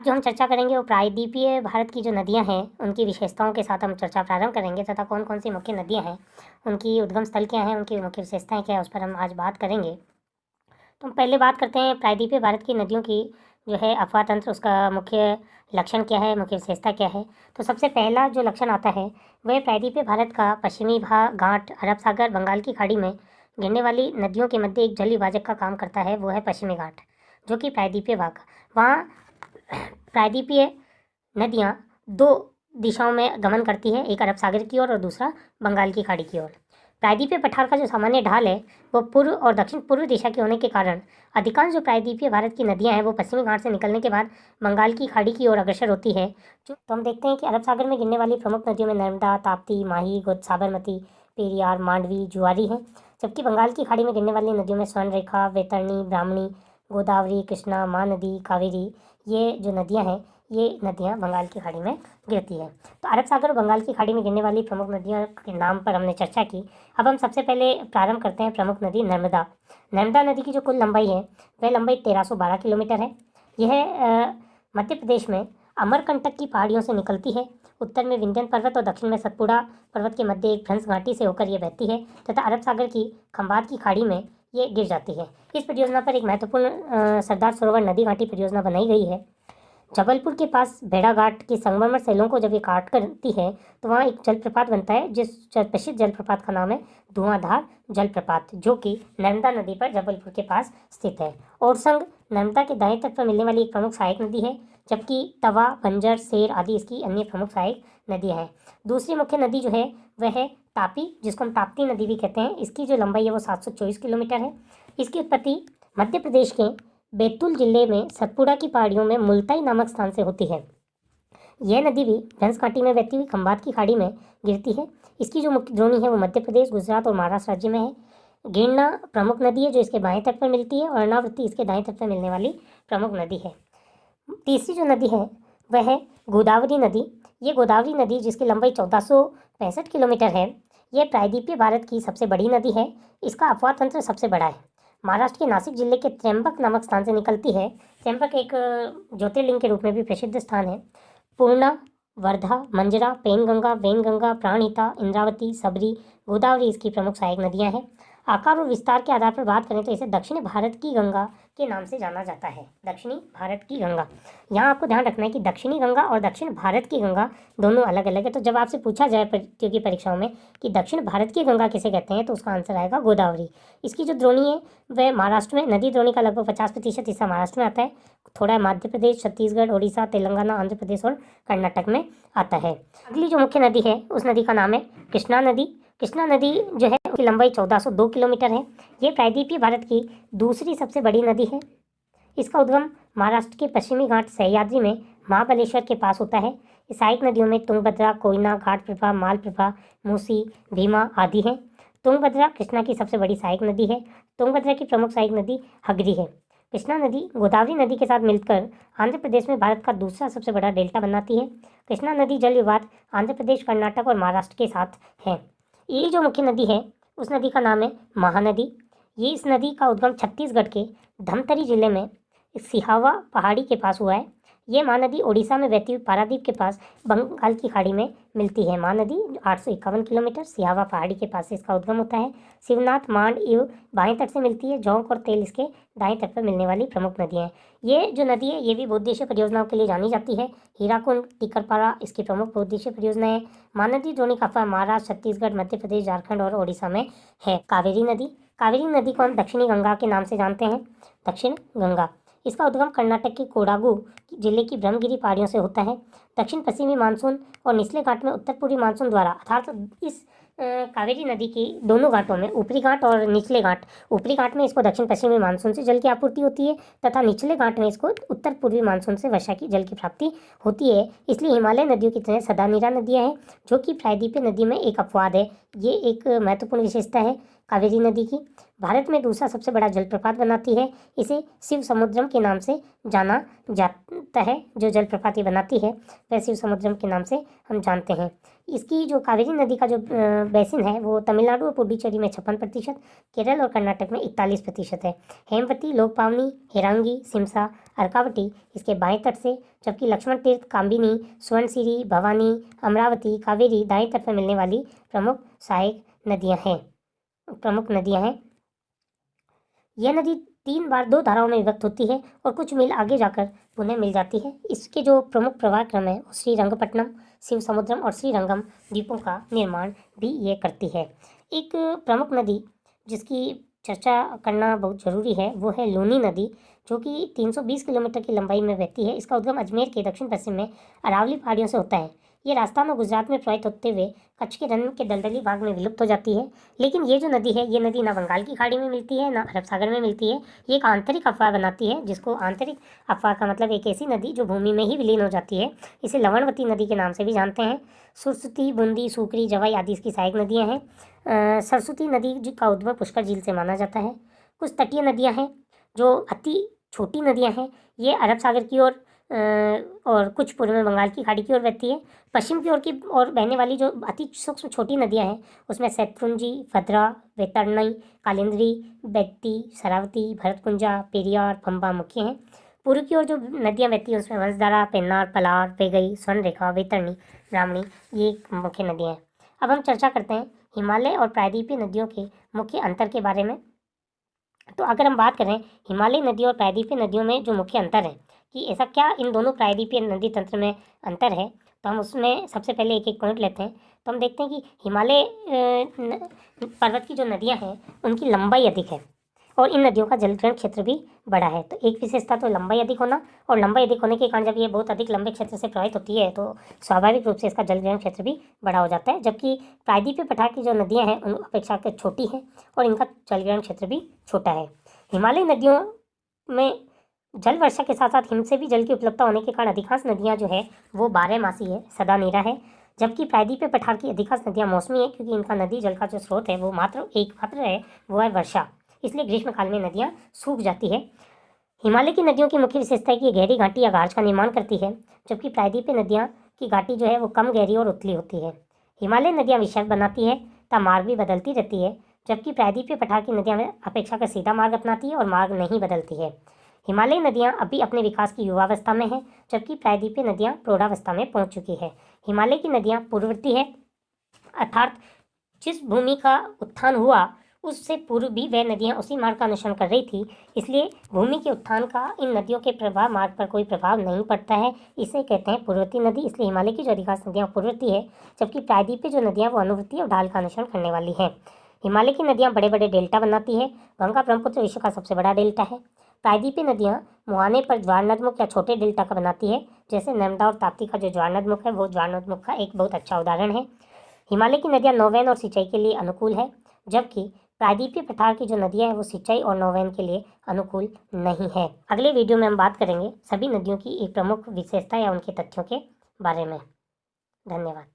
जो हम चर्चा करेंगे वो प्रायद्वीपीय भारत की जो नदियाँ हैं उनकी विशेषताओं के साथ हम चर्चा प्रारंभ करेंगे तथा कौन कौन सी मुख्य नदियाँ हैं, उनकी उद्गम स्थल क्या हैं, उनकी मुख्य विशेषताएं क्या है, उस पर हम आज बात करेंगे। तो हम पहले बात करते हैं प्रायद्वीपीय भारत की नदियों की जो है अफवाह तंत्र, उसका मुख्य लक्षण क्या है, मुख्य विशेषता क्या है। तो सबसे पहला जो लक्षण आता है वह प्रायद्वीपीय भारत का पश्चिमी भाग घाट अरब सागर बंगाल की खाड़ी में गिरने वाली नदियों के मध्य एक जल विभाजक का काम करता है, वो है पश्चिमी घाट, जो कि प्रायद्वीपीय भाग। वहाँ प्रायद्वीपीय नदियाँ दो दिशाओं में गमन करती है, एक अरब सागर की ओर और दूसरा बंगाल की खाड़ी की ओर। प्रायद्वीपीय पठार का जो सामान्य ढाल है वो पूर्व और दक्षिण पूर्व दिशा के होने के कारण अधिकांश जो प्रायद्वीपीय भारत की नदियां हैं वो पश्चिमी घाट से निकलने के बाद बंगाल की खाड़ी की ओर अग्रसर होती है। तो हम देखते हैं कि अरब सागर में गिरने वाली प्रमुख नदियों में नर्मदा, ताप्ती, माही, साबरमती, पेरियार, मांडवी, जुआरी है। जबकि बंगाल की खाड़ी में गिरने वाली नदियों में स्वर्णरेखा, वैतरणी, ब्राह्मणी, गोदावरी, कृष्णा, महानदी, कावेरी, ये जो नदियाँ हैं ये नदियाँ बंगाल की खाड़ी में गिरती है। तो अरब सागर और बंगाल की खाड़ी में गिरने वाली प्रमुख नदियों के नाम पर हमने चर्चा की। अब हम सबसे पहले प्रारंभ करते हैं प्रमुख नदी नर्मदा। नर्मदा नदी की जो कुल लंबाई है वह लंबाई 1312 किलोमीटर है। यह मध्य प्रदेश में अमरकंटक की पहाड़ियों से निकलती है। उत्तर में विंध्यन पर्वत और दक्षिण में सतपुड़ा पर्वत के मध्य एक भ्रंश घाटी से होकर यह बहती है तथा अरब सागर की खंबात की खाड़ी में ये गिर जाती है। इस परियोजना पर एक महत्वपूर्ण सरदार सरोवर नदी घाटी परियोजना बनाई गई है। जबलपुर के पास भेड़ाघाट की संगमरमर सैलों को जब ये काट करती है तो वहाँ एक जलप्रपात बनता है, जिस प्रसिद्ध जलप्रपात का नाम है धुआंधार जलप्रपात, जो कि नर्मदा नदी पर जबलपुर के पास स्थित है। और संग नर्मदा के दाएं तट पर मिलने वाली एक प्रमुख सहायक नदी है, जबकि तवा, बंजर, सेर आदि इसकी अन्य प्रमुख सहायक नदियाँ हैं। दूसरी मुख्य नदी जो है वह है तापी, जिसको हम ताप्ती नदी भी कहते हैं। इसकी जो लंबाई है वो 724 किलोमीटर है। इसकी उत्पत्ति मध्य प्रदेश के बैतूल जिले में सतपुड़ा की पहाड़ियों में मुल्ताई नामक स्थान से होती है। यह नदी भी भ्रंश घाटी में बहती हुई खंबात की खाड़ी में गिरती है। इसकी जो मुख्य द्रोणी है वो मध्य प्रदेश, गुजरात और महाराष्ट्र राज्य में है। गिरना प्रमुख नदी है जो इसके बाएं तट पर मिलती है और अर्णावृत्ति इसके दाएं तट पर मिलने वाली प्रमुख नदी है। तीसरी जो नदी है वह है गोदावरी नदी। ये गोदावरी नदी जिसकी लंबाई 1465 किलोमीटर है, यह प्रायद्वीपीय भारत की सबसे बड़ी नदी है। इसका अफवाह तंत्र सबसे बड़ा है। महाराष्ट्र के नासिक जिले के त्र्यंबक नामक स्थान से निकलती है। त्र्यंबक एक ज्योतिर्लिंग के रूप में भी प्रसिद्ध स्थान है। पूर्णा, वर्धा, मंजरा, पेनगंगा, वेनगंगा, प्राणहिता, इंद्रावती, सबरी, गोदावरी इसकी प्रमुख सहायक नदियां हैं। आकार और विस्तार के आधार पर बात करें तो इसे दक्षिण भारत की गंगा के नाम से जाना जाता है। दक्षिणी भारत की गंगा, यहाँ आपको ध्यान रखना है कि दक्षिणी गंगा और दक्षिण भारत की गंगा दोनों अलग अलग है। तो जब आपसे पूछा जाए प्रतियोगी परीक्षाओं में कि दक्षिण भारत की गंगा किसे कहते हैं तो उसका आंसर आएगा गोदावरी। इसकी जो द्रोणी है वह महाराष्ट्र में, नदी द्रोणी का लगभग 50% हिस्सा महाराष्ट्र में आता है, थोड़ा मध्य प्रदेश, छत्तीसगढ़, उड़ीसा, तेलंगाना, आंध्र प्रदेश और कर्नाटक में आता है। अगली जो मुख्य नदी है उस नदी का नाम है कृष्णा नदी। कृष्णा नदी जो है उसकी लंबाई 1402 किलोमीटर है। ये प्रायद्वीपीय भारत की दूसरी सबसे बड़ी नदी है। इसका उद्गम महाराष्ट्र के पश्चिमी घाट सह्याद्री में महाबलेश्वर के पास होता है। इस सहायक नदियों में तुंगभद्रा, कोयना, घाटप्रभा, मालप्रभा, मूसी, भीमा आदि हैं। तुंगभद्रा कृष्णा की सबसे बड़ी सहायक नदी है। तुंगभद्रा की प्रमुख सहायक नदी हगरी है। कृष्णा नदी गोदावरी नदी के साथ मिलकर आंध्र प्रदेश में भारत का दूसरा सबसे बड़ा डेल्टा बनाती है। कृष्णा नदी जल विवाद आंध्र प्रदेश, कर्नाटक और महाराष्ट्र के साथ है। ये जो मुख्य नदी है उस नदी का नाम है महानदी। ये इस नदी का उद्गम छत्तीसगढ़ के धमतरी जिले में सिहावा पहाड़ी के पास हुआ है। ये महानदी ओडिशा में बहती हुई पारादीप के पास बंगाल की खाड़ी में मिलती है। महानदी 851 किलोमीटर सिहावा पहाड़ी के पास से इसका उद्गम होता है। शिवनाथ, मांड इव बाएं तट से मिलती है। जौंक और तेल इसके दाएं तट पर मिलने वाली प्रमुख नदियाँ हैं। ये जो नदी है ये भी बहुउद्देशीय परियोजनाओं के लिए जानी जाती है। हीराकुंड, टिकरपारा इसकी प्रमुख बहुउद्देशीय परियोजना है। महानदी द्रोणी का महाराष्ट्र, छत्तीसगढ़, मध्य प्रदेश, झारखंड और ओडिशा में है। कावेरी नदी, कावेरी नदी को हम दक्षिणी गंगा के नाम से जानते हैं। दक्षिण गंगा, इसका उद्गम कर्नाटक के कोडागु जिले की ब्रह्मगिरी पहाड़ियों से होता है। दक्षिण पश्चिमी मानसून और निचले घाट में उत्तर पूर्वी मानसून द्वारा अर्थात इस कावेरी नदी की दोनों घाटों में, ऊपरी घाट और निचले घाट, ऊपरी घाट में इसको दक्षिण पश्चिमी मानसून से जल की आपूर्ति होती है तथा निचले घाट में इसको उत्तर पूर्वी मानसून से वर्षा की जल की प्राप्ति होती है। इसलिए हिमालय नदियों की तरह सदानीरा नदियाँ हैं जो कि प्रायद्वीपीय नदी में एक अपवाद है। ये एक महत्वपूर्ण विशेषता है कावेरी नदी की। भारत में दूसरा सबसे बड़ा जलप्रपात बनाती है। इसे शिव समुद्रम के नाम से जाना जाता है। जो जलप्रपात ये बनाती है वह शिव समुद्रम के नाम से हम जानते हैं। इसकी जो कावेरी नदी का जो बेसिन है वो तमिलनाडु और पुडुचेरी में 56%, केरल और कर्नाटक में 41% है। हेमवती, लोकपावनी, हेरांगी, सिमसा, अर्कावती इसके बाएं तट से, जबकि लक्ष्मण तीर्थ, काम्बिनी, सुवर्णसिरी, भवानी, अमरावती, कावेरी दाएं तट पर मिलने वाली प्रमुख सहायक नदियां हैं। यह नदी 3 बार 2 धाराओं में विभक्त होती है और कुछ मील आगे जाकर पुनः मिल जाती है। इसके जो प्रमुख प्रवाह क्रम है श्रीरंगपट्टनम, शिव समुद्रम और श्रीरंगम द्वीपों का निर्माण भी ये करती है। एक प्रमुख नदी जिसकी चर्चा करना बहुत ज़रूरी है वो है लूनी नदी, जो कि 320 किलोमीटर की लंबाई में बहती है। इसका उद्गम अजमेर के दक्षिण पश्चिम में अरावली पहाड़ियों से होता है। ये राजस्थान और गुजरात में प्रवाहित होते हुए कच्छ के रण के दलदली भाग में विलुप्त हो जाती है। लेकिन ये जो नदी है ये नदी ना बंगाल की खाड़ी में मिलती है ना अरब सागर में मिलती है। ये एक आंतरिक अफवाह बनाती है, जिसको आंतरिक अफवाह का मतलब एक ऐसी नदी जो भूमि में ही विलीन हो जाती है। इसे लवणवती नदी के नाम से भी जानते हैं। सुरसुती, बूंदी, सूकरी, जवाई आदि इसकी सहायक नदियाँ हैं। सरस्वती नदी का उद्गम पुष्कर झील से माना जाता है। कुछ तटीय नदियाँ हैं जो अति छोटी नदियाँ हैं। ये अरब सागर की ओर और कुछ पूर्व में बंगाल की खाड़ी की ओर बहती है। पश्चिम की ओर बहने वाली जो अति सूक्ष्म छोटी नदियाँ हैं उसमें शैत्रुंजी, भद्रा, वैतरणी, कालिंदी, बेत्ती, शरावती, भरतकुंजा, पेरियार, पंबा मुख्य हैं। पूर्व की ओर जो नदियाँ बहती हैं उसमें वंशधारा, पेन्नार, पलार, वेगई, स्वर्णरेखा, वैतरणी, ब्राह्मणी ये मुख्य नदियाँ हैं। अब हम चर्चा करते हैं हिमालय और प्रायद्वीपीय नदियों के मुख्य अंतर के बारे में। तो अगर हम बात करें हिमालयी नदियों और प्रायद्वीपीय नदियों में जो मुख्य अंतर है कि ऐसा क्या इन दोनों प्रायद्वीपीय नदी तंत्र में अंतर है, तो हम उसमें सबसे पहले एक एक पॉइंट लेते हैं। तो हम देखते हैं कि हिमालय पर्वत की जो नदियां हैं उनकी लंबाई अधिक है और इन नदियों का जलग्रहण क्षेत्र भी बड़ा है। तो एक विशेषता तो लंबाई अधिक होना, और लंबाई अधिक होने के कारण जब ये बहुत अधिक लंबे क्षेत्र से प्रभावित होती है तो स्वाभाविक रूप से इसका जलग्रहण क्षेत्र भी बड़ा हो जाता है। जबकि प्रायद्वीपीय पठार की जो नदियाँ हैं उन अपेक्षाकृत छोटी हैं और इनका जलग्रहण क्षेत्र भी छोटा है। हिमालयी नदियों में जल वर्षा के साथ साथ हिम से भी जल की उपलब्धता होने के कारण अधिकांश नदियाँ जो है वो 12 मासी है, सदा नीरा है। जबकि प्रायद्वीपीय पठार की अधिकांश नदियाँ मौसमी है, क्योंकि इनका नदी जल का जो स्रोत है वो मात्र है, वो है वर्षा। इसलिए ग्रीष्मकाल में नदियाँ सूख जाती है। हिमालय की नदियों की मुख्य विशेषता है कि ये गहरी घाटी या गार्ज का निर्माण करती है, जबकि प्रायद्वीपीय नदियाँ की घाटी जो है वो कम गहरी और उथली होती है। हिमालय नदियाँ विषम बनाती है तथा मार्ग भी बदलती रहती है, जबकि प्रायद्वीपीय पठार की नदियाँ में अपेक्षाकृत सीधा मार्ग अपनाती है और मार्ग नहीं बदलती है। हिमालयी नदियाँ अभी अपने विकास की युवावस्था में हैं, जबकि प्रायद्वीपीय नदियाँ प्रौढ़ावस्था में पहुँच चुकी है। हिमालय की नदियाँ पूर्ववर्ती है, अर्थात जिस भूमि का उत्थान हुआ उससे पूर्व भी वह नदियाँ उसी मार्ग का अनुसरण कर रही थी, इसलिए भूमि के उत्थान का इन नदियों के प्रवाह मार्ग पर कोई प्रभाव नहीं पड़ता है। इसे कहते हैं पूर्ववर्ती नदी। इसलिए हिमालय की जो अधिकांश नदियाँ पूर्ववर्ती है, जबकि प्रायद्वीपीय जो नदियाँ वो अनुवर्ती और ढाल का अनुसरण करने वाली हैं। हिमालय की नदियाँ बड़े बड़े डेल्टा बनाती है। गंगा ब्रह्मपुत्र विश्व का सबसे बड़ा डेल्टा है। प्रायद्वीपीय नदियाँ मुहाने पर ज्वारनदमुख या छोटे डेल्टा का बनाती है, जैसे नर्मदा और ताप्ती का जो ज्वारनदमुख है वो ज्वारनदमुख का एक बहुत अच्छा उदाहरण है। हिमालय की नदियाँ नौवैन और सिंचाई के लिए अनुकूल है, जबकि प्रायद्वीपीय पठार की जो नदियाँ हैं वो सिंचाई और नौवैन के लिए अनुकूल नहीं है। अगले वीडियो में हम बात करेंगे सभी नदियों की एक प्रमुख विशेषता या उनके तथ्यों के बारे में। धन्यवाद।